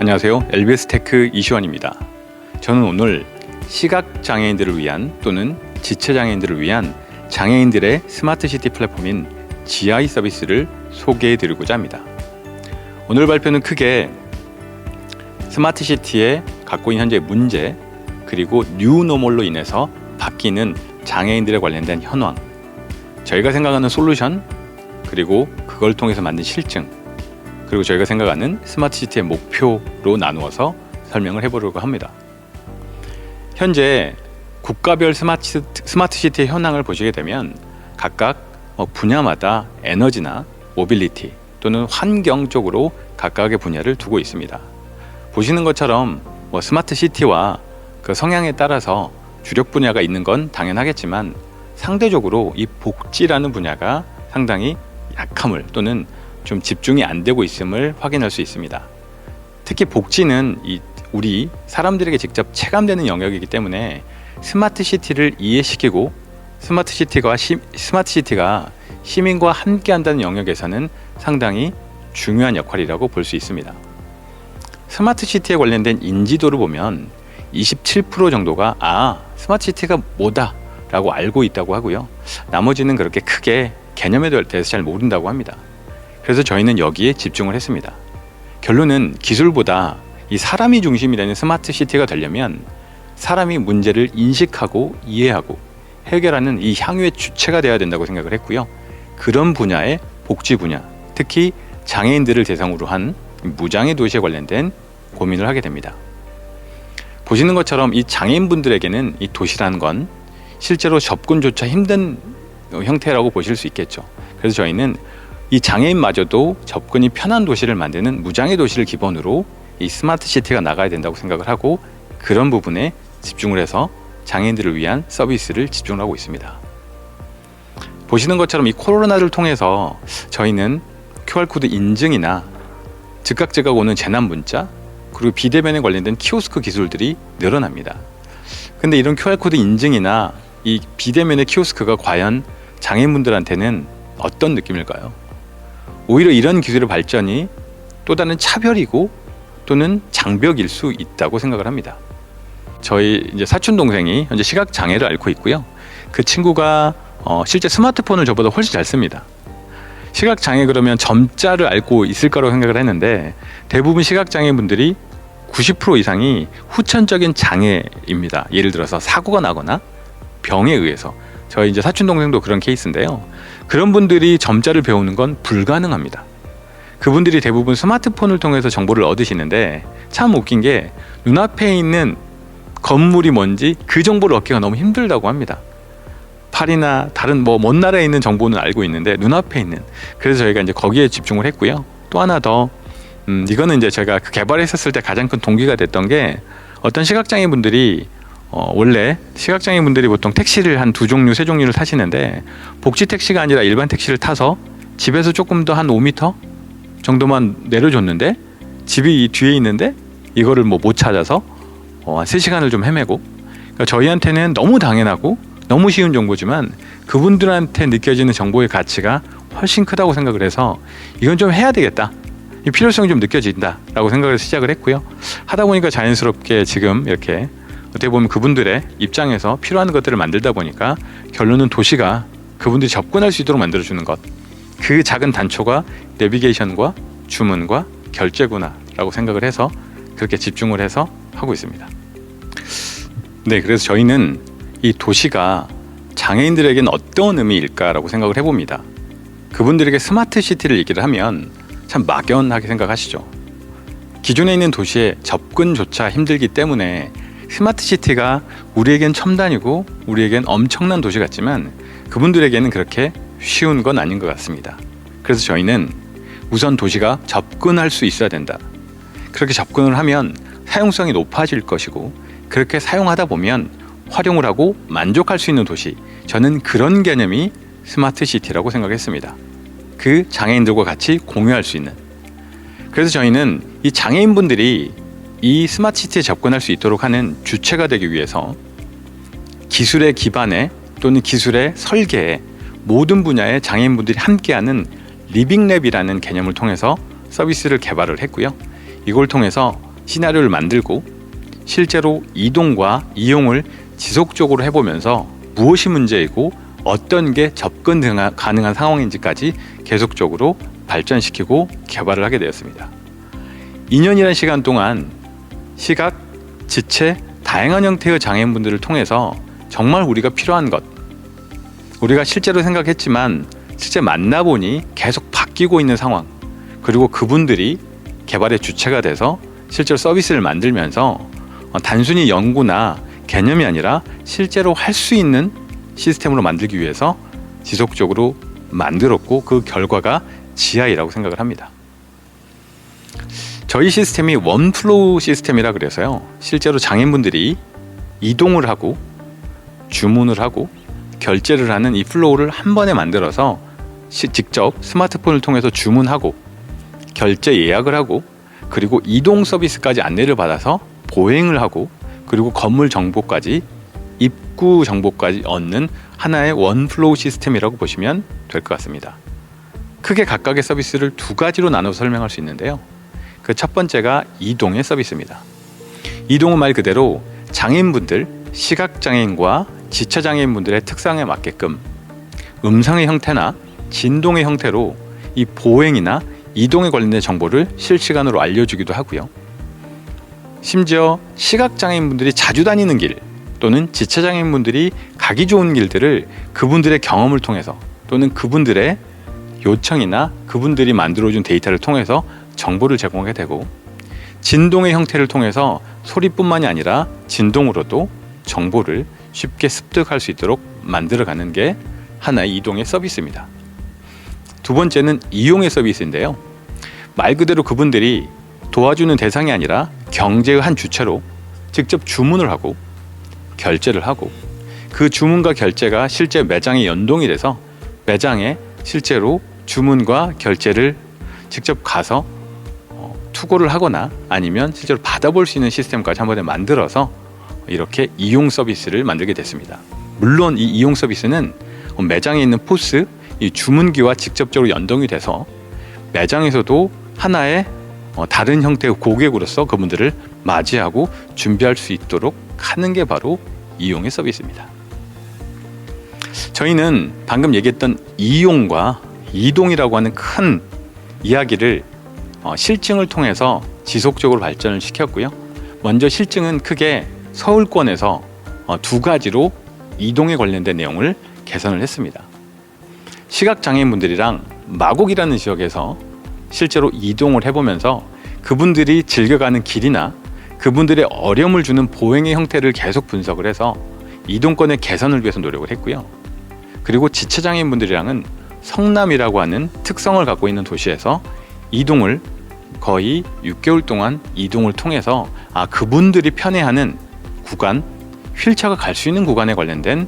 안녕하세요. LBS 테크 이시원입니다. 저는 오늘 시각장애인들을 위한 또는 지체장애인들을 위한 장애인들의 스마트시티 플랫폼인 GI 서비스를 소개해 드리고자 합니다. 오늘 발표는 크게 스마트시티에 갖고 있는 현재의 문제, 그리고 뉴노멀로 인해서 바뀌는 장애인들에 관련된 현황, 저희가 생각하는 솔루션, 그리고 그걸 통해서 만든 실증, 그리고 저희가 생각하는 스마트시티의 목표로 나누어서 설명을 해보려고 합니다. 현재 국가별 스마트시티의 현황을 보시게 되면 각각 분야마다 에너지나 모빌리티 또는 환경 쪽으로 각각의 분야를 두고 있습니다. 보시는 것처럼 스마트시티와 그 성향에 따라서 주력 분야가 있는 건 당연하겠지만 상대적으로 이 복지라는 분야가 상당히 약함을 또는 좀 집중이 안 되고 있음을 확인할 수 있습니다. 특히 복지는 우리 사람들에게 직접 체감되는 영역이기 때문에 스마트시티를 이해시키고 스마트시티가 시민과 함께한다는 영역에서는 상당히 중요한 역할이라고 볼 수 있습니다. 스마트시티에 관련된 인지도를 보면 27% 정도가 스마트시티가 뭐다 라고 알고 있다고 하고요. 나머지는 그렇게 크게 개념에 대해서 잘 모른다고 합니다. 그래서 저희는 여기에 집중을 했습니다. 결론은 기술보다 이 사람이 중심이 되는 스마트시티가 되려면 사람이 문제를 인식하고 이해하고 해결하는 이 향유의 주체가 되어야 된다고 생각을 했고요. 그런 분야의 복지 분야, 특히 장애인들을 대상으로 한 무장애 도시에 관련된 고민을 하게 됩니다. 보시는 것처럼 이 장애인분들에게는 이 도시라는 건 실제로 접근조차 힘든 형태라고 보실 수 있겠죠. 그래서 저희는 이 장애인마저도 접근이 편한 도시를 만드는 무장애 도시를 기본으로 이 스마트시티가 나가야 된다고 생각을 하고 그런 부분에 집중을 해서 장애인들을 위한 서비스를 집중하고 있습니다. 보시는 것처럼 이 코로나를 통해서 저희는 QR코드 인증이나 즉각 오는 재난 문자, 그리고 비대면에 관련된 키오스크 기술들이 늘어납니다. 근데 이런 QR코드 인증이나 이 비대면의 키오스크가 과연 장애인분들한테는 어떤 느낌일까요? 오히려 이런 기술의 발전이 또 다른 차별이고 또는 장벽일 수 있다고 생각을 합니다. 저희 이제 사촌 동생이 현재 시각 장애를 앓고 있고요. 그 친구가 실제 스마트폰을 저보다 훨씬 잘 씁니다. 시각 장애 그러면 점자를 앓고 있을 거라고 생각을 했는데 대부분 시각 장애분들이 90% 이상이 후천적인 장애입니다. 예를 들어서 사고가 나거나 병에 의해서, 저희 이제 사촌 동생도 그런 케이스인데요. 그런 분들이 점자를 배우는 건 불가능합니다. 그분들이 대부분 스마트폰을 통해서 정보를 얻으시는데 참 웃긴 게 눈앞에 있는 건물이 뭔지 그 정보를 얻기가 너무 힘들다고 합니다. 파리나 다른 먼 나라에 있는 정보는 알고 있는데 눈앞에 있는, 그래서 저희가 이제 거기에 집중을 했고요. 또 하나 더 이거는 이제 제가 개발했었을 때 가장 큰 동기가 됐던 게 어떤 시각장애 분들이 원래 시각장애 분들이 보통 택시를 한 2종류, 3종류를 타시는데 복지 택시가 아니라 일반 택시를 타서 집에서 조금 더 한 5m 정도만 내려줬는데 집이 뒤에 있는데 이거를 못 찾아서 한 3시간을 좀 헤매고, 그러니까 저희한테는 너무 당연하고 너무 쉬운 정보지만 그분들한테 느껴지는 정보의 가치가 훨씬 크다고 생각을 해서 이건 좀 해야 되겠다, 이 필요성이 좀 느껴진다 라고 생각을 해서 시작을 했고요. 하다 보니까 자연스럽게 지금 이렇게 어떻게 보면 그분들의 입장에서 필요한 것들을 만들다 보니까 결론은 도시가 그분들이 접근할 수 있도록 만들어주는 것, 그 작은 단초가 내비게이션과 주문과 결제구나 라고 생각을 해서 그렇게 집중을 해서 하고 있습니다. 네, 그래서 저희는 이 도시가 장애인들에게는 어떤 의미일까라고 생각을 해봅니다. 그분들에게 스마트시티를 얘기를 하면 참 막연하게 생각하시죠. 기존에 있는 도시에 접근조차 힘들기 때문에 스마트시티가 우리에겐 첨단이고 우리에겐 엄청난 도시 같지만 그분들에게는 그렇게 쉬운 건 아닌 것 같습니다. 그래서 저희는 우선 도시가 접근할 수 있어야 된다. 그렇게 접근을 하면 사용성이 높아질 것이고 그렇게 사용하다 보면 활용을 하고 만족할 수 있는 도시, 저는 그런 개념이 스마트시티라고 생각했습니다. 그 장애인들과 같이 공유할 수 있는. 그래서 저희는 이 장애인분들이 이 스마트시티에 접근할 수 있도록 하는 주체가 되기 위해서 기술의 기반에 또는 기술의 설계에 모든 분야의 장애인분들이 함께하는 리빙랩이라는 개념을 통해서 서비스를 개발을 했고요. 이걸 통해서 시나리오를 만들고 실제로 이동과 이용을 지속적으로 해보면서 무엇이 문제이고 어떤 게 접근 가능한 상황인지까지 계속적으로 발전시키고 개발을 하게 되었습니다. 2년이라는 시간 동안 시각, 지체, 다양한 형태의 장애인분들을 통해서 정말 우리가 필요한 것, 우리가 실제로 생각했지만 실제 만나보니 계속 바뀌고 있는 상황, 그리고 그분들이 개발의 주체가 돼서 실제로 서비스를 만들면서 단순히 연구나 개념이 아니라 실제로 할 수 있는 시스템으로 만들기 위해서 지속적으로 만들었고 그 결과가 GI라고 생각을 합니다. 저희 시스템이 원플로우 시스템이라 그래서요, 실제로 장애인분들이 이동을 하고 주문을 하고 결제를 하는 이 플로우를 한 번에 만들어서 직접 스마트폰을 통해서 주문하고 결제 예약을 하고 그리고 이동 서비스까지 안내를 받아서 보행을 하고 그리고 건물 정보까지 입구 정보까지 얻는 하나의 원플로우 시스템이라고 보시면 될 것 같습니다. 크게 각각의 서비스를 두 가지로 나눠서 설명할 수 있는데요. 그 첫 번째가 이동의 서비스입니다. 이동은 말 그대로 장애인분들, 시각장애인과 지체장애인분들의 특성에 맞게끔 음성의 형태나 진동의 형태로 이 보행이나 이동에 관련된 정보를 실시간으로 알려주기도 하고요. 심지어 시각장애인분들이 자주 다니는 길 또는 지체장애인분들이 가기 좋은 길들을 그분들의 경험을 통해서 또는 그분들의 요청이나 그분들이 만들어준 데이터를 통해서 정보를 제공하게 되고, 진동의 형태를 통해서 소리뿐만이 아니라 진동으로도 정보를 쉽게 습득할 수 있도록 만들어가는 게 하나의 이동의 서비스입니다. 두 번째는 이용의 서비스인데요. 말 그대로 그분들이 도와주는 대상이 아니라 경제의 한 주체로 직접 주문을 하고 결제를 하고 그 주문과 결제가 실제 매장에 연동이 돼서 매장에 실제로 주문과 결제를 직접 가서 투고를 하거나 아니면 실제로 받아볼 수 있는 시스템까지 한 번에 만들어서 이렇게 이용 서비스를 만들게 됐습니다. 물론 이 이용 서비스는 매장에 있는 포스, 이 주문기와 직접적으로 연동이 돼서 매장에서도 하나의 다른 형태의 고객으로서 그분들을 맞이하고 준비할 수 있도록 하는 게 바로 이용의 서비스입니다. 저희는 방금 얘기했던 이용과 이동이라고 하는 큰 이야기를 실증을 통해서 지속적으로 발전을 시켰고요. 먼저 실증은 크게 서울권에서 두 가지로 이동에 관련된 내용을 개선을 했습니다. 시각장애인분들이랑 마곡이라는 지역에서 실제로 이동을 해보면서 그분들이 즐겨가는 길이나 그분들의 어려움을 주는 보행의 형태를 계속 분석을 해서 이동권의 개선을 위해서 노력을 했고요. 그리고 지체장애인분들이랑은 성남이라고 하는 특성을 갖고 있는 도시에서 이동을 거의 6개월 동안 이동을 통해서 그분들이 편애하는 구간, 휠체어가 갈 수 있는 구간에 관련된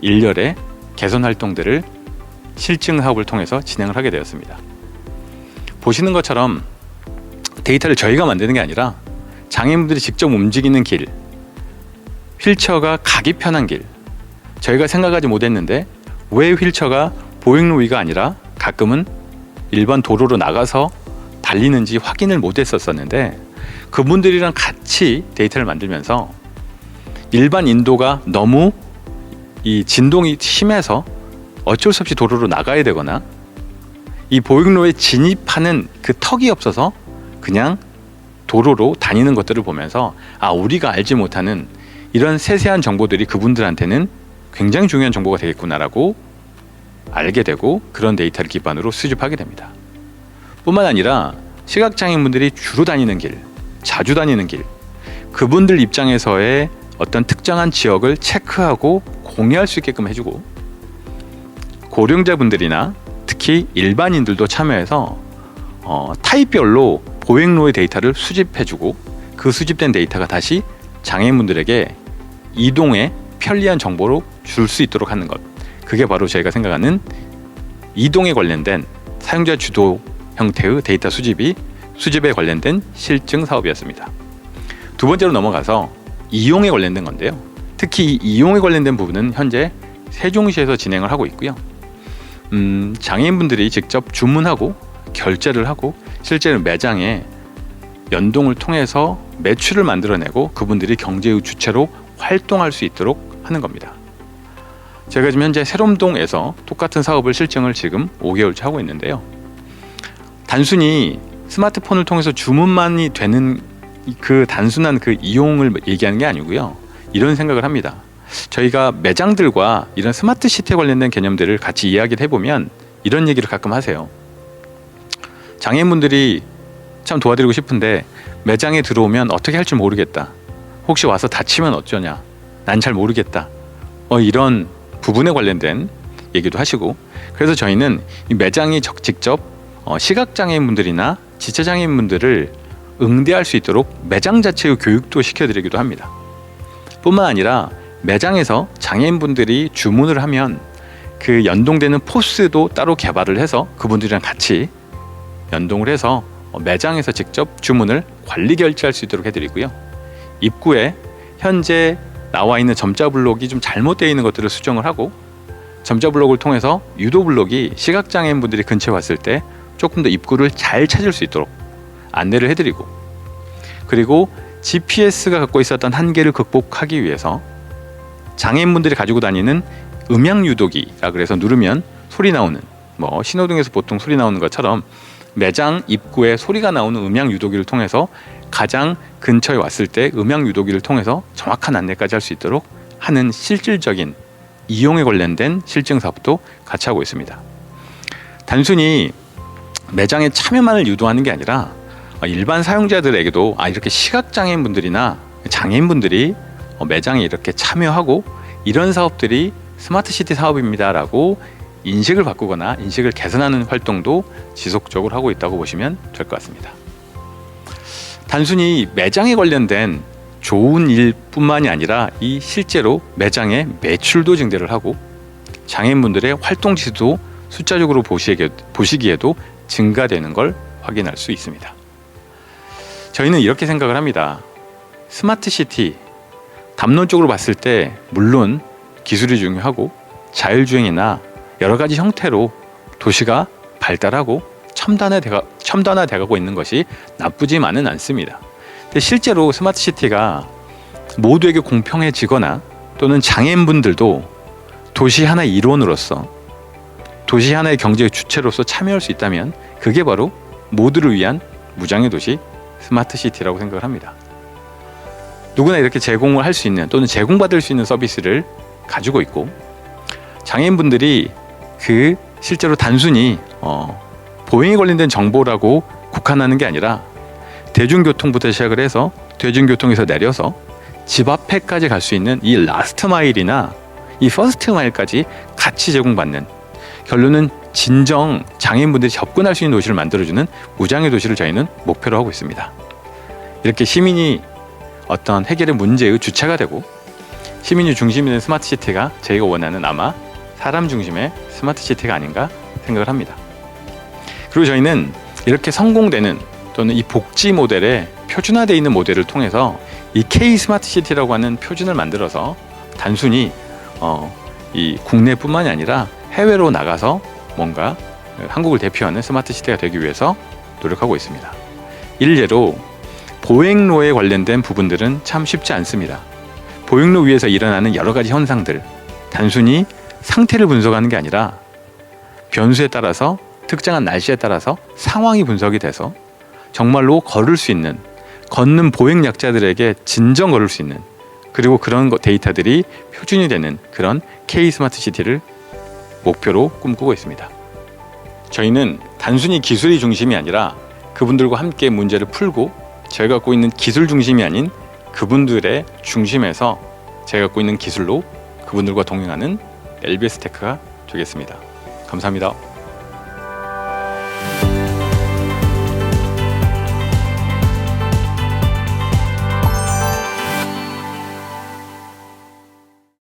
일렬의 개선 활동들을 실증 사업을 통해서 진행을 하게 되었습니다. 보시는 것처럼 데이터를 저희가 만드는 게 아니라 장애인분들이 직접 움직이는 길, 휠체어가 가기 편한 길, 저희가 생각하지 못했는데 왜 휠체어가 보행로 위가 아니라 가끔은 일반 도로로 나가서 달리는지 확인을 못했었는데 그분들이랑 같이 데이터를 만들면서 일반 인도가 너무 이 진동이 심해서 어쩔 수 없이 도로로 나가야 되거나 이 보행로에 진입하는 그 턱이 없어서 그냥 도로로 다니는 것들을 보면서 우리가 알지 못하는 이런 세세한 정보들이 그분들한테는 굉장히 중요한 정보가 되겠구나라고 알게 되고 그런 데이터를 기반으로 수집하게 됩니다. 뿐만 아니라 시각장애인분들이 주로 다니는 길, 자주 다니는 길, 그분들 입장에서의 어떤 특정한 지역을 체크하고 공유할 수 있게끔 해주고, 고령자분들이나 특히 일반인들도 참여해서 타입별로 보행로의 데이터를 수집해주고 그 수집된 데이터가 다시 장애인분들에게 이동에 편리한 정보로 줄 수 있도록 하는 것, 그게 바로 저희가 생각하는 이동에 관련된 사용자 주도 형태의 데이터 수집에 관련된 실증 사업이었습니다. 두 번째로 넘어가서 이용에 관련된 건데요. 특히 이 이용에 관련된 부분은 현재 세종시에서 진행을 하고 있고요. 장애인분들이 직접 주문하고 결제를 하고 실제로 매장에 연동을 통해서 매출을 만들어내고 그분들이 경제의 주체로 활동할 수 있도록 하는 겁니다. 제가 지금 현재 세롬동에서 똑같은 사업을 실증을 지금 5개월째 하고 있는데요. 단순히 스마트폰을 통해서 주문만이 되는 그 단순한 그 이용을 얘기하는 게 아니고요. 이런 생각을 합니다. 저희가 매장들과 이런 스마트 시티에 관련된 개념들을 같이 이야기를 해보면 이런 얘기를 가끔 하세요. 장애인분들이 참 도와드리고 싶은데 매장에 들어오면 어떻게 할 줄 모르겠다. 혹시 와서 다치면 어쩌냐. 난 잘 모르겠다. 이런 부분에 관련된 얘기도 하시고, 그래서 저희는 이 매장이 직접 시각장애인분들이나 지체장애인분들을 응대할 수 있도록 매장 자체의 교육도 시켜드리기도 합니다. 뿐만 아니라 매장에서 장애인분들이 주문을 하면 그 연동되는 포스도 따로 개발을 해서 그분들이랑 같이 연동을 해서 매장에서 직접 주문을 관리 결제할 수 있도록 해드리고요. 입구에 현재 나와 있는 점자 블록이 좀 잘못되어 있는 것들을 수정을 하고, 점자 블록을 통해서 유도 블록이 시각장애인분들이 근처에 왔을 때 조금 더 입구를 잘 찾을 수 있도록 안내를 해드리고, 그리고 GPS가 갖고 있었던 한계를 극복하기 위해서 장애인분들이 가지고 다니는 음향 유도기라 그래서 누르면 소리 나오는, 신호등에서 보통 소리 나오는 것처럼 매장 입구에 소리가 나오는 음향 유도기를 통해서 가장 근처에 왔을 때 음향 유도기를 통해서 정확한 안내까지 할 수 있도록 하는 실질적인 이용에 관련된 실증 사업도 같이 하고 있습니다. 단순히 매장의 참여만을 유도하는 게 아니라 일반 사용자들에게도 이렇게 시각장애인분들이나 장애인분들이 매장에 이렇게 참여하고 이런 사업들이 스마트시티 사업입니다 라고 인식을 바꾸거나 인식을 개선하는 활동도 지속적으로 하고 있다고 보시면 될 것 같습니다. 단순히 매장에 관련된 좋은 일뿐만이 아니라 이 실제로 매장의 매출도 증대를 하고 장애인분들의 활동 지수도 숫자적으로 보시기에도 증가되는 걸 확인할 수 있습니다. 저희는 이렇게 생각을 합니다. 스마트시티, 담론적으로 봤을 때 물론 기술이 중요하고 자율주행이나 여러 가지 형태로 도시가 발달하고 첨단화돼가고 있는 것이 나쁘지만은 않습니다. 근데 실제로 스마트시티가 모두에게 공평해지거나 또는 장애인분들도 도시 하나의 일원으로서 도시 하나의 경제의 주체로서 참여할 수 있다면 그게 바로 모두를 위한 무장애 도시 스마트시티라고 생각을 합니다. 누구나 이렇게 제공을 할 수 있는 또는 제공받을 수 있는 서비스를 가지고 있고, 장애인분들이 그 실제로 단순히 보행에 관련된 정보라고 국한하는 게 아니라 대중교통부터 시작을 해서 대중교통에서 내려서 집 앞에까지 갈 수 있는 이 라스트 마일이나 이 퍼스트 마일까지 같이 제공받는, 결론은 진정 장애인분들이 접근할 수 있는 도시를 만들어주는 무장애 도시를 저희는 목표로 하고 있습니다. 이렇게 시민이 어떤 해결의 문제의 주체가 되고 시민이 중심이 된 스마트시티가 저희가 원하는 아마 사람 중심의 스마트시티가 아닌가 생각을 합니다. 그리고 저희는 이렇게 성공되는 또는 이 복지 모델에 표준화되어 있는 모델을 통해서 이 K 스마트시티라고 하는 표준을 만들어서 단순히 이 국내뿐만이 아니라 해외로 나가서 뭔가 한국을 대표하는 스마트시티가 되기 위해서 노력하고 있습니다. 일례로 보행로에 관련된 부분들은 참 쉽지 않습니다. 보행로 위에서 일어나는 여러 가지 현상들, 단순히 상태를 분석하는 게 아니라 변수에 따라서 특정한 날씨에 따라서 상황이 분석이 돼서 정말로 걸을 수 있는, 걷는 보행약자들에게 진정 걸을 수 있는, 그리고 그런 데이터들이 표준이 되는 그런 K 스마트시티를 목표로 꿈꾸고 있습니다. 저희는 단순히 기술이 중심이 아니라 그분들과 함께 문제를 풀고 저희가 갖고 있는 기술 중심이 아닌 그분들의 중심에서 제가 갖고 있는 기술로 그분들과 동행하는 LBS 테크가 되겠습니다. 감사합니다.